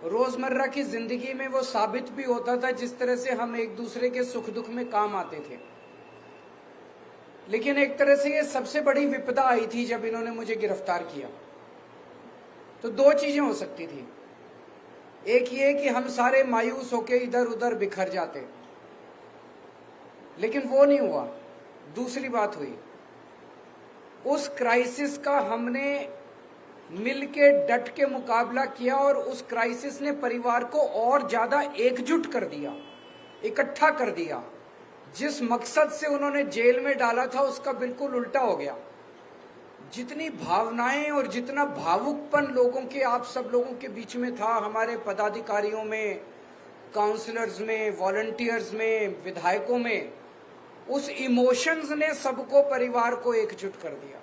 रोजमर्रा की जिंदगी में वो साबित भी होता था, जिस तरह से हम एक दूसरे के सुख दुख में काम आते थे। लेकिन एक तरह से ये सबसे बड़ी विपदा आई थी जब इन्होंने मुझे गिरफ्तार किया। तो दो चीजें हो सकती थी, एक ये कि हम सारे मायूस होके इधर उधर बिखर जाते, लेकिन वो नहीं हुआ। दूसरी बात हुई, उस क्राइसिस का हमने मिलके डट के मुकाबला किया और उस क्राइसिस ने परिवार को और ज्यादा एकजुट कर दिया, इकट्ठा कर दिया। जिस मकसद से उन्होंने जेल में डाला था उसका बिल्कुल उल्टा हो गया। जितनी भावनाएं और जितना भावुकपन लोगों के, आप सब लोगों के बीच में था, हमारे पदाधिकारियों में, काउंसलर्स में, वॉलंटियर्स में, विधायकों में, उस इमोशंस ने सबको, परिवार को एकजुट कर दिया।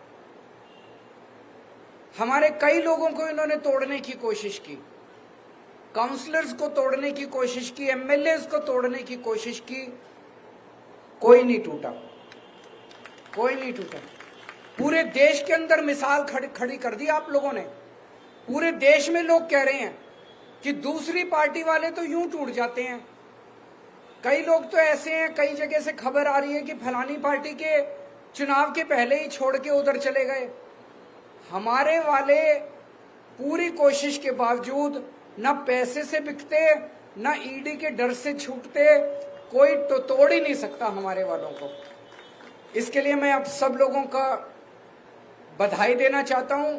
हमारे कई लोगों को इन्होंने तोड़ने की कोशिश की, काउंसलर्स को तोड़ने की कोशिश की, एमएलएस को तोड़ने की कोशिश की, कोई नहीं टूटा, कोई नहीं टूटा। पूरे देश के अंदर मिसाल खड़ी कर दी आप लोगों ने। पूरे देश में लोग कह रहे हैं कि दूसरी पार्टी वाले तो यूं टूट जाते हैं। कई लोग तो ऐसे हैं, कई जगह से खबर आ रही है कि फलानी पार्टी के चुनाव के पहले ही छोड़ के उधर चले गए। हमारे वाले पूरी कोशिश के बावजूद न पैसे से बिकते, न ईडी के डर से छूटते, कोई तो तोड़ ही नहीं सकता हमारे वालों को। इसके लिए मैं आप सब लोगों का बधाई देना चाहता हूं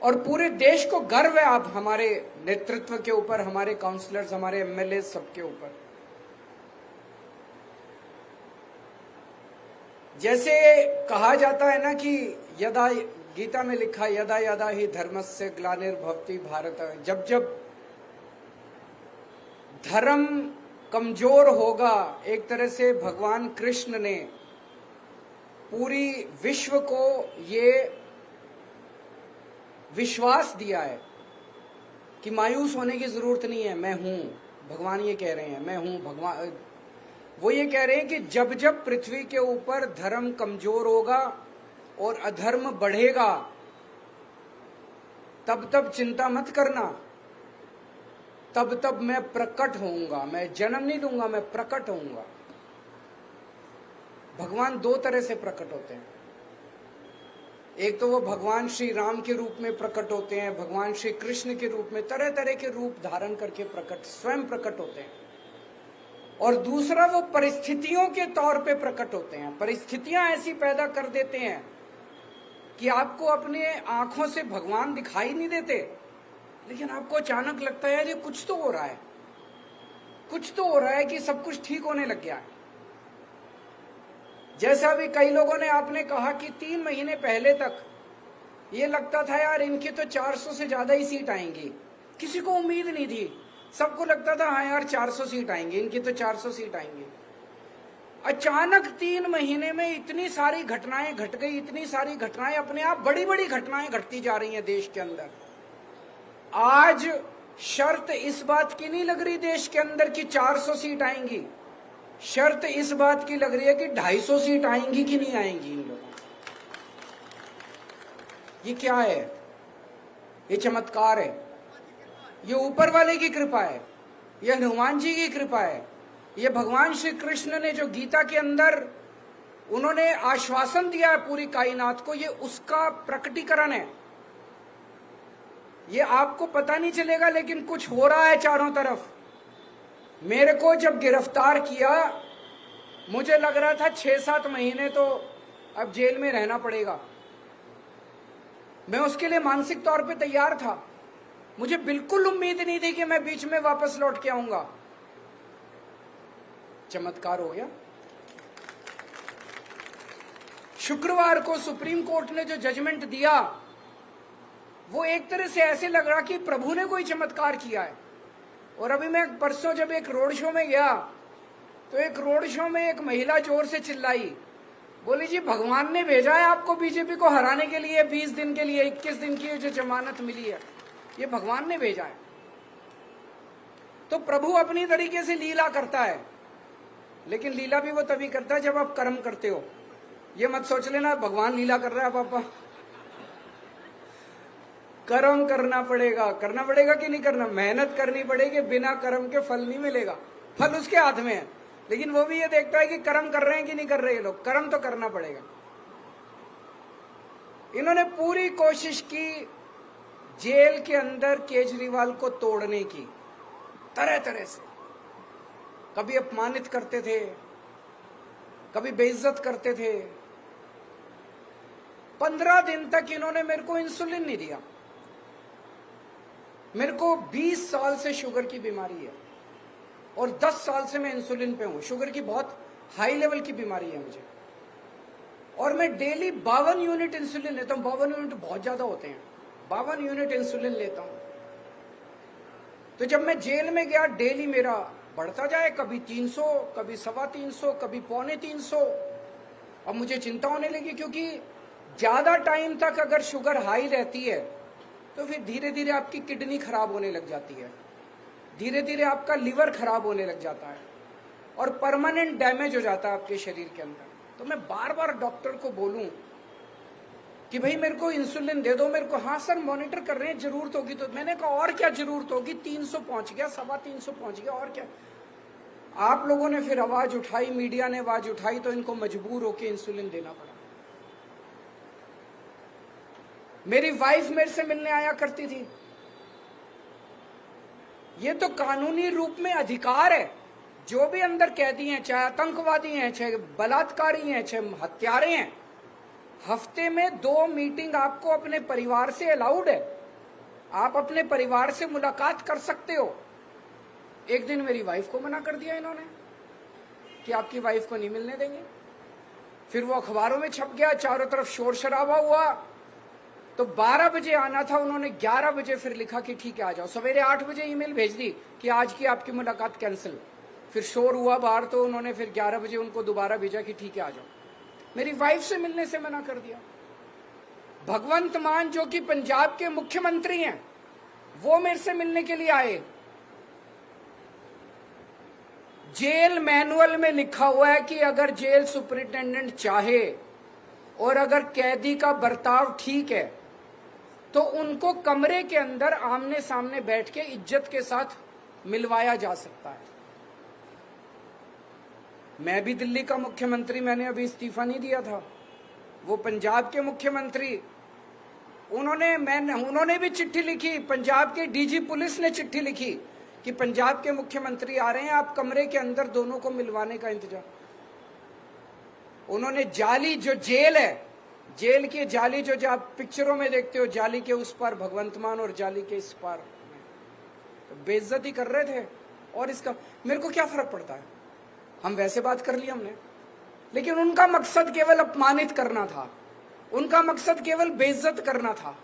और पूरे देश को गर्व है आप हमारे नेतृत्व के ऊपर, हमारे काउंसलर्स, हमारे एमएलए, सबके ऊपर। जैसे कहा जाता है ना कि यदा, गीता में लिखा, यदा यदा ही धर्मस्य ग्लानिर्भवति भारत। जब जब धर्म कमजोर होगा, एक तरह से भगवान कृष्ण ने पूरी विश्व को ये विश्वास दिया है कि मायूस होने की जरूरत नहीं है, मैं हूं। भगवान ये कह रहे हैं, मैं हूं भगवान। वो ये कह रहे हैं कि जब जब पृथ्वी के ऊपर धर्म कमजोर होगा और अधर्म बढ़ेगा, तब तब चिंता मत करना, तब तब मैं प्रकट होऊंगा। मैं जन्म नहीं दूंगा, मैं प्रकट होऊंगा। भगवान दो तरह से प्रकट होते हैं। एक तो वो भगवान श्री राम के रूप में प्रकट होते हैं, भगवान श्री कृष्ण के रूप में, तरह तरह के रूप धारण करके स्वयं प्रकट होते हैं। और दूसरा वो परिस्थितियों के तौर पे प्रकट होते हैं। परिस्थितियां ऐसी पैदा कर देते हैं कि आपको अपने आंखों से भगवान दिखाई नहीं देते, लेकिन आपको अचानक लगता है यार ये कुछ तो हो रहा है, कुछ तो हो रहा है, कि सब कुछ ठीक होने लग गया है। जैसा भी कई लोगों ने, आपने कहा कि 3 महीने पहले तक ये लगता था यार इनकी तो 400 से ज्यादा ही सीट आएंगी। किसी को उम्मीद नहीं थी, सबको लगता था हाँ यार 400 सीट आएंगी, इनकी तो 400 सीट आएंगी। अचानक 3 महीने में इतनी सारी घटनाएं घट गई, इतनी सारी घटनाएं, अपने आप बड़ी बड़ी घटनाएं घटती जा रही हैं देश के अंदर। आज शर्त इस बात की नहीं लग रही देश के अंदर कि 400 सीट आएंगी, शर्त इस बात की लग रही है कि 250 सीट आएंगी कि नहीं आएंगी इन लोगों। ये क्या है? ये चमत्कार है, ये ऊपर वाले की कृपा है, ये हनुमान जी की कृपा है, ये भगवान श्री कृष्ण ने जो गीता के अंदर उन्होंने आश्वासन दिया है पूरी कायनात को, ये उसका प्रकटीकरण है। ये आपको पता नहीं चलेगा, लेकिन कुछ हो रहा है चारों तरफ। मेरे को जब गिरफ्तार किया, मुझे लग रहा था 6-7 महीने तो अब जेल में रहना पड़ेगा। मैं उसके लिए मानसिक तौर पे तैयार था। मुझे बिल्कुल उम्मीद नहीं थी कि मैं बीच में वापस लौट के आऊंगा। चमत्कार हो गया। शुक्रवार को सुप्रीम कोर्ट ने जो जजमेंट दिया, वो एक तरह से ऐसे लग रहा कि प्रभु ने कोई चमत्कार किया है। और अभी मैं परसों जब एक रोड शो में गया, तो एक रोड शो में एक महिला जोर से चिल्लाई, बोली जी भगवान ने भेजा है आपको बीजेपी को हराने के लिए। 20 दिन के लिए, 21 दिन की जो जमानत मिली है, ये भगवान ने भेजा है। तो प्रभु अपनी तरीके से लीला करता है, लेकिन लीला भी वो तभी करता है जब आप कर्म करते हो। ये मत सोच लेना भगवान लीला कर रहा है पापा। कर्म करना पड़ेगा कि नहीं करना, मेहनत करनी पड़ेगी, बिना कर्म के फल नहीं मिलेगा, फल उसके हाथ में है। लेकिन वो भी ये देखता है कि कर्म कर रहे हैं कि नहीं कर रहे ये लोग, कर्म तो करना पड़ेगा। इन्होंने पूरी कोशिश की जेल के अंदर केजरीवाल को तोड़ने की, तरह तरह से। कभी अपमानित करते थे, कभी बेइज्जत करते थे। 15 दिन तक इन्होंने मेरे को इंसुलिन नहीं दिया। मेरे को 20 साल से शुगर की बीमारी है और 10 साल से मैं इंसुलिन पे हूं। शुगर की बहुत हाई लेवल की बीमारी है मुझे, और मैं डेली 52 यूनिट इंसुलिन लेता हूं। 52 यूनिट बहुत ज्यादा होते हैं, 52 यूनिट इंसुलिन लेता हूं। तो जब मैं जेल में गया, डेली मेरा बढ़ता जाए, कभी 300, कभी 325, कभी 350। अब मुझे चिंता होने लगी, क्योंकि ज्यादा टाइम तक अगर शुगर हाई रहती है तो फिर धीरे धीरे आपकी किडनी खराब होने लग जाती है, धीरे धीरे आपका लिवर खराब होने लग जाता है और परमानेंट डैमेज हो जाता है आपके शरीर के अंदर। तो मैं बार बार डॉक्टर को बोलूं कि भाई मेरे को इंसुलिन दे दो मेरे को। हाँ सर, मॉनिटर कर रहे हैं, जरूरत होगी तो। मैंने कहा और क्या जरूरत होगी, 300 पहुंच गया, 325 पहुंच गया, और क्या। आप लोगों ने फिर आवाज उठाई, मीडिया ने आवाज उठाई, तो इनको मजबूर होकर इंसुलिन देना पड़ा। मेरी वाइफ मेरे से मिलने आया करती थी। ये तो कानूनी रूप में अधिकार है। जो भी अंदर कैदी हैं, चाहे आतंकवादी हैं, चाहे बलात्कारी हैं, चाहे हत्यारे हैं, हफ्ते में 2 मीटिंग आपको अपने परिवार से अलाउड है। आप अपने परिवार से मुलाकात कर सकते हो। एक दिन मेरी वाइफ को मना कर दिया इन्होंने कि आपकी वाइफ को नहीं मिलने देंगे। फिर वो अखबारों में छप गया, चारों तरफ शोर शराबा हुआ। तो 12 बजे आना था, उन्होंने 11 बजे फिर लिखा कि ठीक है आ जाओ। सवेरे 8 बजे ईमेल भेज दी कि आज की आपकी मुलाकात कैंसिल। फिर शोर हुआ बाहर, तो उन्होंने फिर 11 बजे उनको दोबारा भेजा कि ठीक है आ जाओ। मेरी वाइफ से मिलने से मना कर दिया। भगवंत मान जो कि पंजाब के मुख्यमंत्री हैं, वो मेरे से मिलने के लिए आए। जेल मैनुअल में लिखा हुआ है कि अगर जेल सुपरिटेंडेंट चाहे और अगर कैदी का बर्ताव ठीक है तो उनको कमरे के अंदर आमने सामने बैठ के इज्जत के साथ मिलवाया जा सकता है। मैं भी दिल्ली का मुख्यमंत्री, मैंने अभी इस्तीफा नहीं दिया था। वो पंजाब के मुख्यमंत्री, उन्होंने भी चिट्ठी लिखी। पंजाब के डीजी पुलिस ने चिट्ठी लिखी कि पंजाब के मुख्यमंत्री आ रहे हैं, आप कमरे के अंदर दोनों को मिलवाने का इंतजाम। उन्होंने जाली जो जेल है, जेल की जाली जो आप पिक्चरों में देखते हो, जाली के उस पार भगवंत मान और जाली के इस पार, तो बेइज्जती कर रहे थे। और इसका मेरे को क्या फर्क पड़ता है, हम वैसे बात कर ली हमने। लेकिन उनका मकसद केवल अपमानित करना था, उनका मकसद केवल बेइज्जत करना था।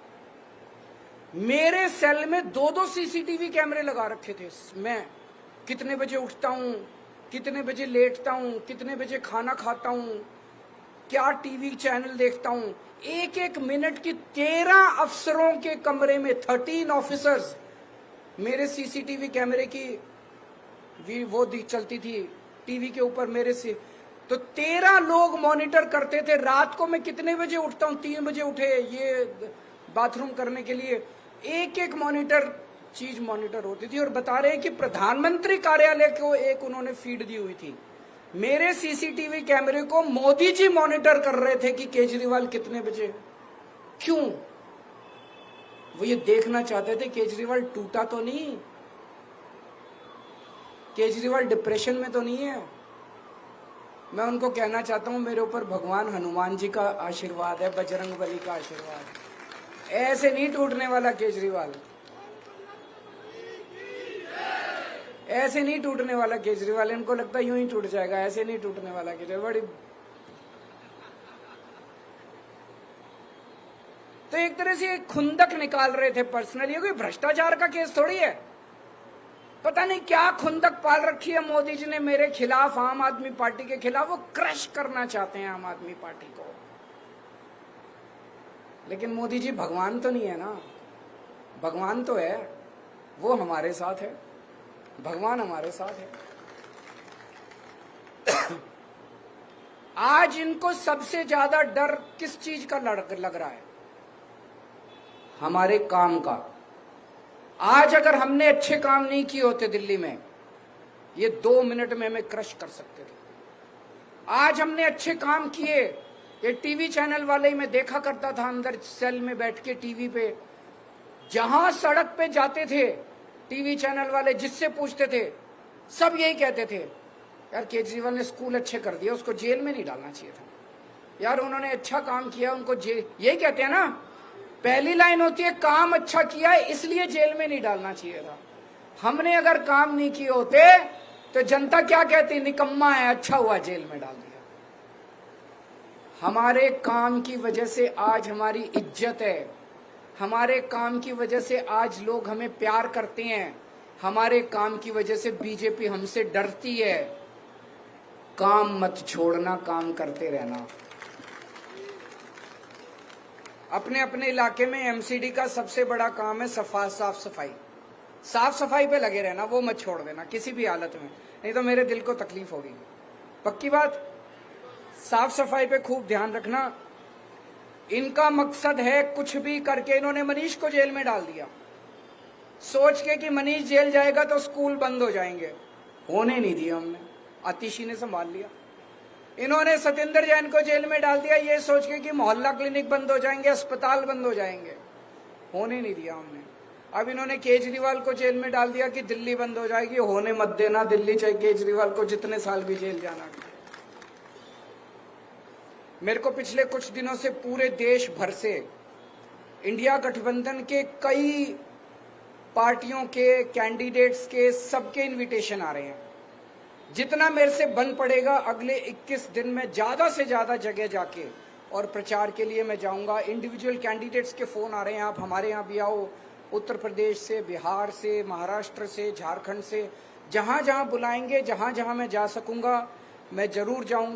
मेरे सेल में 2-2 सीसीटीवी कैमरे लगा रखे थे। मैं कितने बजे उठता हूं, कितने बजे लेटता हूं, कितने बजे खाना खाता हूं, क्या टीवी चैनल देखता हूं, एक एक मिनट की 13 अफसरों के कमरे में 13 ऑफिसर्स, मेरे सीसीटीवी कैमरे की वो चलती थी टीवी के ऊपर मेरे से। तो 13 लोग मॉनिटर करते थे। रात को मैं कितने बजे उठता हूं, 3 बजे उठे ये बाथरूम करने के लिए, एक एक चीज मॉनिटर होती थी। और बता रहे हैं कि प्रधानमंत्री कार्यालय को एक उन्होंने फीड दी हुई थी। मेरे सीसीटीवी कैमरे को मोदी जी मॉनिटर कर रहे थे कि केजरीवाल कितने बजे। क्यों? वो ये देखना चाहते थे केजरीवाल टूटा तो नहीं, केजरीवाल डिप्रेशन में तो नहीं है। मैं उनको कहना चाहता हूं, मेरे ऊपर भगवान हनुमान जी का आशीर्वाद है, बजरंगबली का आशीर्वाद है। ऐसे नहीं टूटने वाला केजरीवाल, ऐसे नहीं टूटने वाला केजरीवाल। इनको लगता है यूं ही टूट जाएगा, ऐसे नहीं टूटने वाला केजरीवाल। बड़ी तो एक तरह से खुंदक निकाल रहे थे पर्सनली। कोई भ्रष्टाचार का केस थोड़ी है, पता नहीं क्या खुंदक पाल रखी है मोदी जी ने मेरे खिलाफ, आम आदमी पार्टी के खिलाफ। वो क्रश करना चाहते हैं आम आदमी पार्टी को। लेकिन मोदी जी भगवान तो नहीं है ना, भगवान तो है, वो हमारे साथ है, भगवान हमारे साथ है। आज इनको सबसे ज्यादा डर किस चीज का लग रहा है? हमारे काम का। आज अगर हमने अच्छे काम नहीं किए होते दिल्ली में, ये 2 मिनट में हमें क्रश कर सकते थे। आज हमने अच्छे काम किए। ये टीवी चैनल वाले ही मैं देखा करता था अंदर सेल में बैठ के टीवी पे, जहां सड़क पे जाते थे टीवी चैनल वाले, जिससे पूछते थे सब यही कहते थे, यार केजरीवाल ने स्कूल अच्छे कर दिया, उसको जेल में नहीं डालना चाहिए था, यार उन्होंने अच्छा काम किया, उनको जेल, यही कहते हैं ना। पहली लाइन होती है काम अच्छा किया है इसलिए जेल में नहीं डालना चाहिए था। हमने अगर काम नहीं किए होते तो जनता क्या कहती, निकम्मा है, अच्छा हुआ जेल में डाल दिया। हमारे काम की वजह से आज हमारी इज्जत है, हमारे काम की वजह से आज लोग हमें प्यार करते हैं, हमारे काम की वजह से बीजेपी हमसे डरती है। काम मत छोड़ना, काम करते रहना। अपने अपने इलाके में एमसीडी का सबसे बड़ा काम है साफ सफाई। साफ सफाई पे लगे रहना, वो मत छोड़ देना किसी भी हालत में, नहीं तो मेरे दिल को तकलीफ होगी। पक्की बात, साफ सफाई पे खूब ध्यान रखना। इनका मकसद है कुछ भी करके, इन्होंने मनीष को जेल में डाल दिया सोच के कि मनीष जेल जाएगा तो स्कूल बंद हो जाएंगे, होने नहीं दिया हमने, आतिशी ने संभाल लिया। इन्होंने सत्येंद्र जैन को जेल में डाल दिया ये सोच के कि मोहल्ला क्लिनिक बंद हो जाएंगे, अस्पताल बंद हो जाएंगे, होने नहीं दिया हमने। अब इन्होंने केजरीवाल को जेल में डाल दिया कि दिल्ली बंद हो जाएगी, होने मत देना दिल्ली, चाहे केजरीवाल को जितने साल भी जेल जाना। मेरे को पिछले कुछ दिनों से पूरे देश भर से इंडिया गठबंधन के कई पार्टियों के कैंडिडेट्स के सबके इनविटेशन आ रहे हैं। जितना मेरे से बन पड़ेगा अगले 21 दिन में ज्यादा से ज्यादा जगह जाके और प्रचार के लिए मैं जाऊंगा। इंडिविजुअल कैंडिडेट्स के फोन आ रहे हैं, आप हमारे यहाँ भी आओ, उत्तर प्रदेश से, बिहार से, महाराष्ट्र से, झारखंड से, जहां जहां बुलाएंगे, जहां जहां मैं जा सकूंगा मैं जरूर जाऊंगा।